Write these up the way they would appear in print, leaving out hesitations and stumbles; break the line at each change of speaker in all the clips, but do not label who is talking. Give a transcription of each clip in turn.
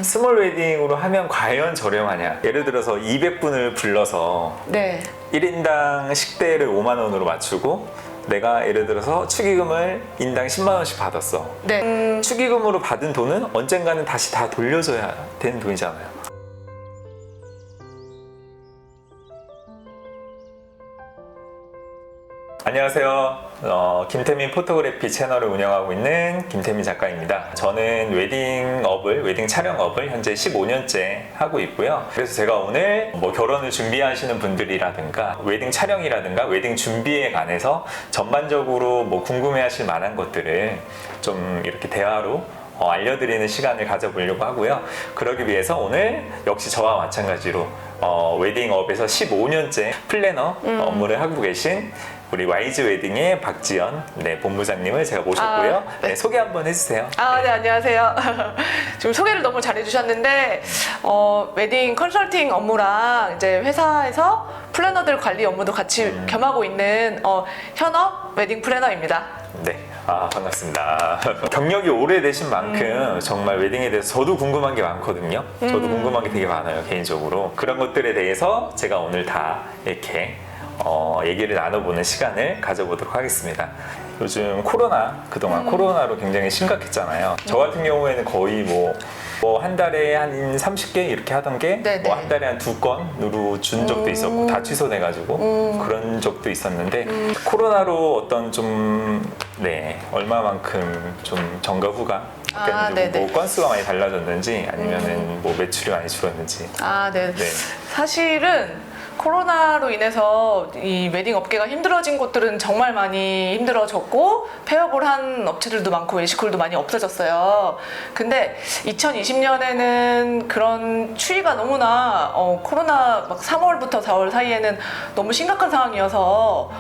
스몰 웨딩으로 하면 과연 저렴하냐? 예를 들어서 200분을 불러서
네.
1인당 식대를 5만 원으로 맞추고 내가 예를 들어서 축의금을 인당 10만 원씩 받았어.
네.
축의금으로 받은 돈은 언젠가는 다시 다 돌려줘야 되는 돈이잖아요. 안녕하세요. 김태민 포토그래피 채널을 운영하고 있는 김태민 작가입니다. 저는 웨딩 촬영업을 현재 15년째 하고 있고요. 그래서 제가 오늘 결혼을 준비하시는 분들이라든가 웨딩 촬영이라든가 웨딩 준비에 관해서 전반적으로 궁금해하실 만한 것들을 좀 이렇게 대화로 알려드리는 시간을 가져보려고 하고요. 그러기 위해서 오늘 역시 저와 마찬가지로 웨딩업에서 15년째 플래너 업무를 하고 계신 우리 와이즈 웨딩의 박지연 본부장님을 제가 모셨고요.
네.
소개 한번 해주세요.
네, 안녕하세요. 지금 소개를 너무 잘해주셨는데, 웨딩 컨설팅 업무랑 이제 회사에서 플래너들 관리 업무도 같이 겸하고 있는 현업 웨딩 플래너입니다.
네. 반갑습니다. 경력이 오래되신 만큼 정말 웨딩에 대해서 저도 궁금한 게 많거든요. 저도 궁금한 게 되게 많아요, 개인적으로. 그런 것들에 대해서 제가 오늘 다 이렇게 얘기를 나눠보는 시간을 가져보도록 하겠습니다. 요즘 그동안 코로나로 굉장히 심각했잖아요. 저 같은 경우에는 거의 한 달에 한 30개 이렇게 하던 게 한 달에 한 2건으로 준 적도 있었고 다 취소돼가지고 그런 적도 있었는데 코로나로 어떤 얼마만큼 좀 전과 후가 바뀌었는지 건수가 많이 달라졌는지 아니면은 매출이 많이 줄었는지.
네. 사실은 코로나로 인해서 이 웨딩 업계가 힘들어진 곳들은 정말 많이 힘들어졌고 폐업을 한 업체들도 많고 외식홀도 많이 없어졌어요. 근데 2020년에는 그런 추이가 너무나 코로나 3월부터 4월 사이에는 너무 심각한 상황이어서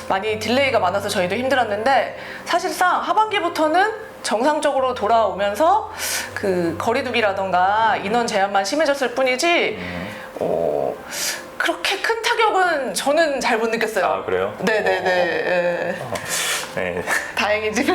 많이 딜레이가 많아서 저희도 힘들었는데 사실상 하반기부터는 정상적으로 돌아오면서 그 거리두기라던가 인원 제한만 심해졌을 뿐이지 그렇게 큰 타격은 저는 잘 못 느꼈어요.
그래요?
네네네.
네.
다행이지.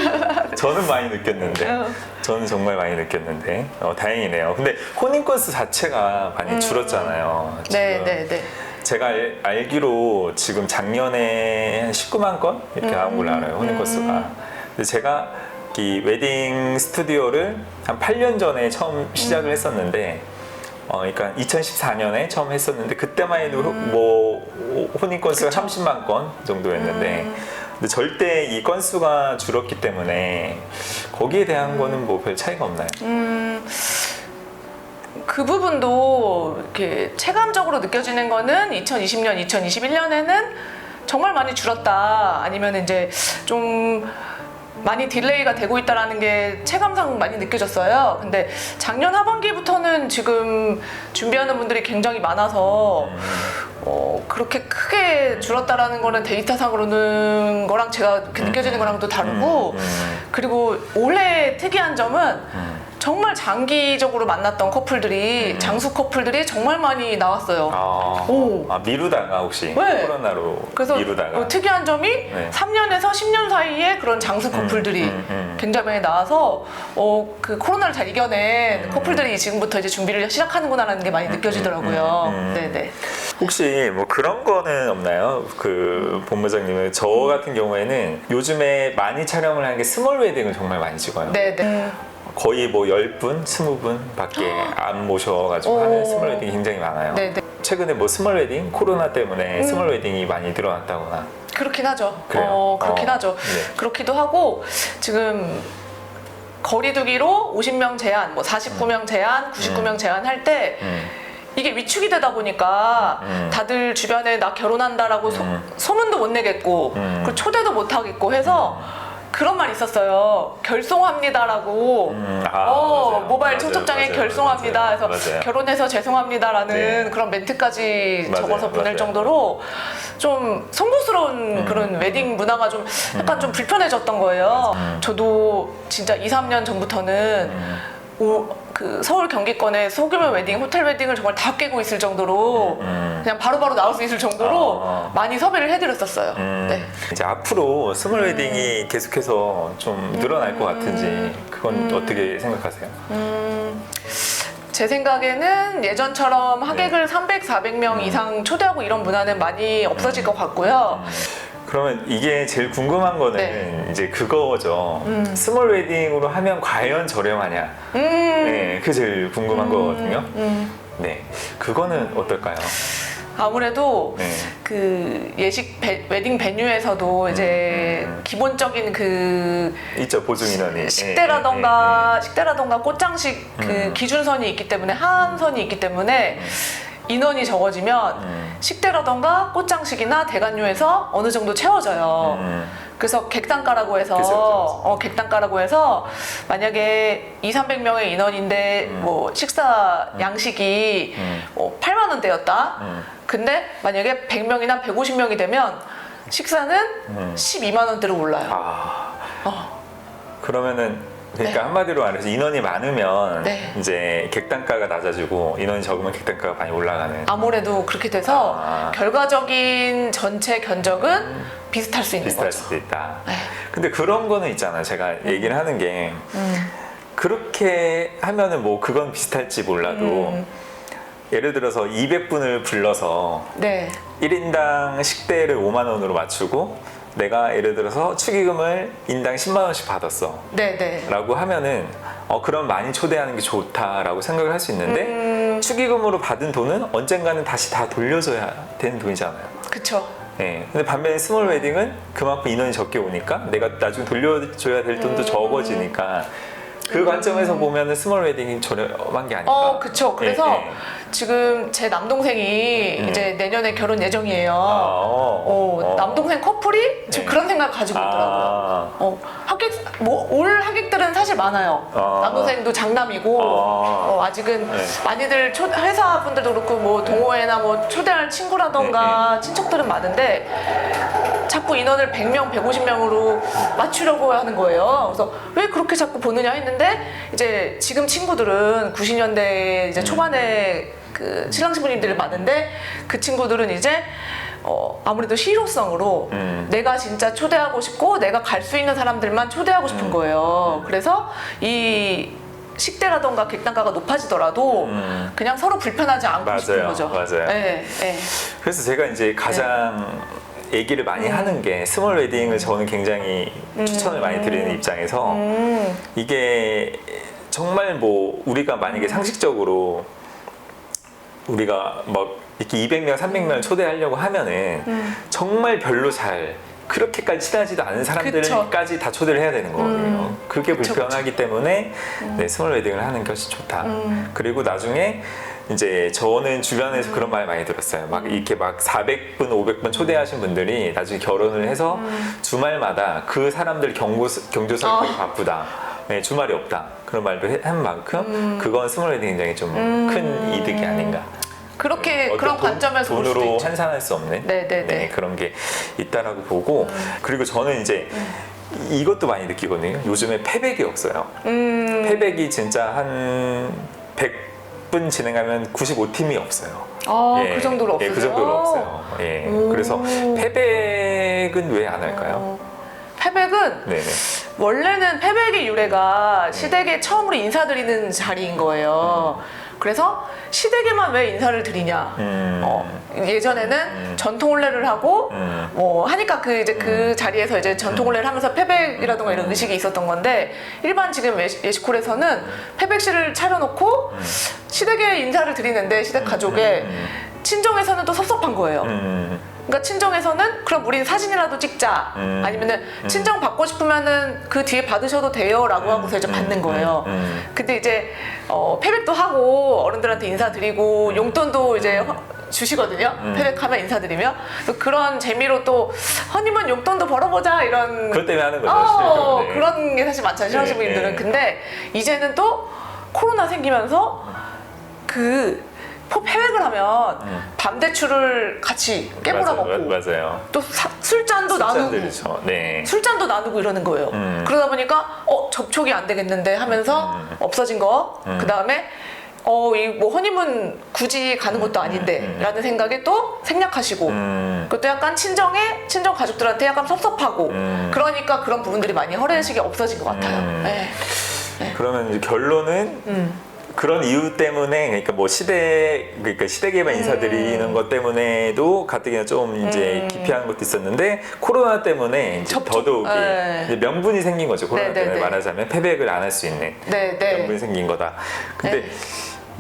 저는 많이 느꼈는데 저는 정말 많이 느꼈는데 다행이네요. 근데 혼인 건수 자체가 많이 줄었잖아요.
네네네.
제가 알기로 지금 작년에 한 19만 건 이렇게 나온 걸로 알아요. 혼인 건수가. 근데 제가 이 웨딩 스튜디오를 한 8년 전에 처음 시작을 했었는데 그러니까 2014년에 처음 했었는데 그때만 해도 혼인 건수가 30만 건 정도였는데 근데 절대 이 건수가 줄었기 때문에 거기에 대한 거는 별 차이가 없나요?
그 부분도 이렇게 체감적으로 느껴지는 거는 2020년, 2021년에는 정말 많이 줄었다. 아니면 이제 좀 많이 딜레이가 되고 있다는 게 체감상 많이 느껴졌어요. 근데 작년 하반기부터는 지금 준비하는 분들이 굉장히 많아서 그렇게 크게 줄었다라는 거는 데이터상으로는 거랑 제가 느껴지는 거랑 또 다르고 그리고 올해 특이한 점은 정말 장기적으로 만났던 커플들이 장수 커플들이 정말 많이 나왔어요.
미루다가 혹시
네.
코로나로
그래서
미루다가
특이한 점이 3년에서 10년 사이에 그런 장수 커플들이 굉장히 많이 나와서 그 코로나를 잘 이겨낸 커플들이 지금부터 이제 준비를 시작하는구나라는 게 많이 느껴지더라고요. 네네.
혹시 그런 거는 없나요? 그 본부장님은 저 같은 경우에는 요즘에 많이 촬영을 하는 게 스몰 웨딩을 정말 많이 찍어요.
네네.
거의 10분, 20분 밖에 안 모셔가지고 하는 스몰 웨딩이 굉장히 많아요.
네네.
최근에 스몰 웨딩? 코로나 때문에 스몰 웨딩이 많이 늘어났다거나.
그렇긴 하죠.
그래요?
그렇긴 하죠.
네.
그렇기도 하고 지금 거리두기로 50명 제한, 49명 제한, 99명 제한 할 때 이게 위축이 되다 보니까 다들 주변에 나 결혼한다라고 소문도 못 내겠고 그리고 초대도 못 하겠고 해서 그런 말이 있었어요. 결송합니다라고. 모바일 청첩장에 결송합니다. 해서 결혼해서 죄송합니다라는 그런 멘트까지 적어서 보낼 정도로 좀 송구스러운 그런 웨딩 문화가 좀 약간 좀 불편해졌던 거예요. 저도 진짜 2, 3년 전부터는 그 서울 경기권에 소규모 웨딩, 호텔 웨딩을 정말 다 깨고 있을 정도로 그냥 바로바로 나올 수 있을 정도로 많이 섭외를 해드렸었어요. 네.
이제 앞으로 스몰 웨딩이 계속해서 좀 늘어날 것 같은지 그건 어떻게 생각하세요?
제 생각에는 예전처럼 하객을 300, 400명 이상 초대하고 이런 문화는 많이 없어질 것 같고요.
그러면 이게 제일 궁금한 거는
네.
이제 그거죠. 스몰 웨딩으로 하면 과연 저렴하냐? 네, 그게 제일 궁금한 거거든요. 네, 그거는 어떨까요?
아무래도
네.
그 예식 웨딩 베뉴에서도 이제 기본적인 그
있죠, 보증 인원이.
식대라던가 꽃장식 그 기준선이 있기 때문에 하한선이 있기 때문에 인원이 적어지면 식대라던가 꽃장식이나 대관료에서 어느 정도 채워져요. 그래서 객단가라고 해서
그쵸.
객단가라고 해서 만약에 200~300명의 인원인데 뭐 식사 양식이 뭐 8만 원대였다. 근데 만약에 100명이나 150명이 되면 식사는 12만 원대로 올라요.
그러면은 그러니까
네.
한마디로 말해서 인원이 많으면
네.
이제 객단가가 낮아지고 인원이 적으면 객단가가 많이 올라가는.
아무래도 그렇게 돼서 결과적인 전체 견적은 비슷할 수 있는
비슷할
거죠.
수도 있다.
네.
근데 그런 거는 있잖아요. 제가 얘기를 하는 게 그렇게 하면은 뭐 그건 비슷할지 몰라도 예를 들어서 200분을 불러서
네.
1인당 식대를 5만 원으로 맞추고 내가 예를 들어서 축의금을 인당 10만 원씩 받았어.
네, 네.
라고 하면은 그럼 많이 초대하는 게 좋다라고 생각을 할 수 있는데 축의금으로 받은 돈은 언젠가는 다시 다 돌려줘야 되는 돈이잖아요.
그쵸.
예. 근데 반면에 스몰 웨딩은 그만큼 인원이 적게 오니까 내가 나중에 돌려줘야 될 돈도 적어지니까 그 관점에서 보면은 스몰 웨딩이 저렴한 게 아닐까.
그쵸. 그래서
예, 예.
지금 제 남동생이 이제 내년에 결혼 예정이에요. 남동생 커플이 지금
네.
그런 생각 가지고 있더라고요. 올 하객들은 사실 많아요. 남동생도 장남이고, 아직은
네.
많이들 회사 분들도 그렇고, 뭐 동호회나 뭐 초대할 친구라던가 친척들은 많은데, 자꾸 인원을 100명, 150명으로 맞추려고 하는 거예요. 그래서 왜 그렇게 자꾸 보느냐 했는데, 이제 지금 친구들은 90년대 이제 초반에 그 신랑 신부님들이 많은데, 그 친구들은 이제 아무래도 실효성으로 내가 진짜 초대하고 싶고 내가 갈 수 있는 사람들만 초대하고 싶은 거예요. 그래서 이 식대라던가 객단가가 높아지더라도 그냥 서로 불편하지 않고 싶은
맞아요.
거죠.
맞아요.
네, 네.
그래서 제가 이제 가장 얘기를 많이 하는 게 스몰 웨딩을 저는 굉장히 추천을 많이 드리는 입장에서 이게 정말 뭐 우리가 만약에 상식적으로 우리가 막 이렇게 200명, 300명을 초대하려고 하면은 정말 별로 잘 그렇게까지 친하지도 않은 사람들까지 다 초대를 해야 되는 거거든요. 그게
그쵸,
불편하기 때문에 네, 스몰 웨딩을 하는 것이 좋다. 그리고 나중에 이제 저는 주변에서 그런 말 많이 들었어요. 막 이렇게 막 400분, 500분 초대하신 분들이 나중에 결혼을 해서 주말마다 그 사람들 경조사를 되게 바쁘다. 네, 주말이 없다. 그런 말도 한 만큼 그건 스몰 웨딩이 굉장히 좀 큰 이득이 아닌가.
그렇게
어떤
그런 관점에서 볼 수도
돈으로
있죠.
환산할 수 없는
네.
그런 게 있다라고 보고 그리고 저는 이제 이것도 많이 느끼거든요. 요즘에 패백이 없어요. 패백이 진짜 한 100분 진행하면 95팀이 없어요.
그 정도로 없어요.
그 정도로 없어요. 그래서 패백은 왜 안 할까요?
패백은
네네.
원래는 패백의 유래가 시댁에 처음으로 인사드리는 자리인 거예요. 그래서 시댁에만 왜 인사를 드리냐? 예전에는 전통 혼례를 하고 뭐 하니까 그 자리에서 이제 전통 혼례를 하면서 패백이라든가 이런 의식이 있었던 건데 일반 지금 예식홀에서는 패백실을 차려놓고 시댁에 인사를 드리는데 시댁 가족에 친정에서는 또 섭섭한 거예요. 그러니까 친정에서는 그럼 우린 사진이라도 찍자 아니면은 친정 받고 싶으면은 그 뒤에 받으셔도 돼요라고 하고서 이제 받는 거예요. 근데 이제 패백도 하고 어른들한테 인사드리고 용돈도 이제 주시거든요. 패백하면 인사드리면 또 그런 재미로 또 허니문 용돈도 벌어보자 이런
그것 때문에 하는 거죠. 네.
그런 게 사실 많잖아요. 신랑신부님들은.
네.
근데 이제는 또 코로나 생기면서 패백을 하면 밤 대출을 같이 깨물어 먹고
맞아요.
또 술잔도 나누고
술잔들이죠. 네.
술잔도 나누고 이러는 거예요. 그러다 보니까 접촉이 안 되겠는데 하면서 없어진 거. 그 다음에 이 뭐 허니문 굳이 가는 것도 아닌데 라는 생각에 또 생략하시고 그것도 약간 친정 가족들한테 약간 섭섭하고 그러니까 그런 부분들이 많이 허례식이 없어진 것 같아요. 네.
그러면 이제 결론은 그런 이유 때문에 그러니까 뭐 시댁에만 인사드리는 것 때문에도 가뜩이나 좀 이제 기피하는 것도 있었는데 코로나 때문에 이제 더더욱이 이제 명분이 생긴 거죠. 코로나 때문에 말하자면 패백을 안 할 수 있는 명분이 생긴 거다. 근데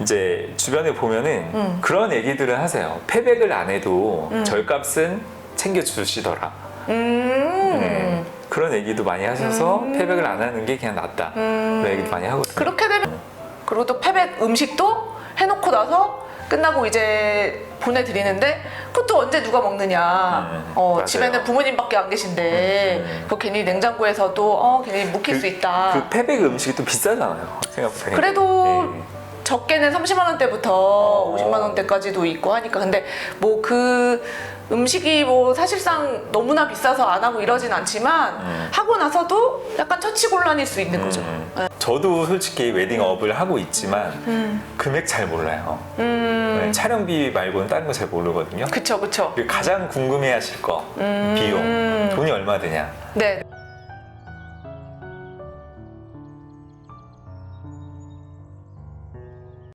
이제 주변에 보면은 그런 얘기들을 하세요. 패백을 안 해도 절값은 챙겨주시더라. 그런 얘기도 많이 하셔서 패백을 안 하는 게 그냥 낫다. 그런 얘기도 많이 하거든요.
그렇게 되면 그리고 또 패백 음식도 해놓고 나서 끝나고 이제 보내드리는데 그것도 언제 누가 먹느냐. 집에는 부모님밖에 안 계신데 그거 괜히 냉장고에서도 괜히 묵힐 수 있다.
그 패백 음식이 또 비싸잖아요. 생각보다.
그래도 적게는 30만 원대부터 50만 원대까지도 있고 하니까 근데 뭐 그 음식이 뭐 사실상 너무나 비싸서 안 하고 이러진 않지만 하고 나서도 약간 처치곤란일 수 있는 거죠.
저도 솔직히 웨딩업을 하고 있지만 금액 잘 몰라요. 촬영비 말고는 다른 거 잘 모르거든요.
그쵸.
그리고 가장 궁금해하실 거 비용 돈이 얼마 드냐.
네.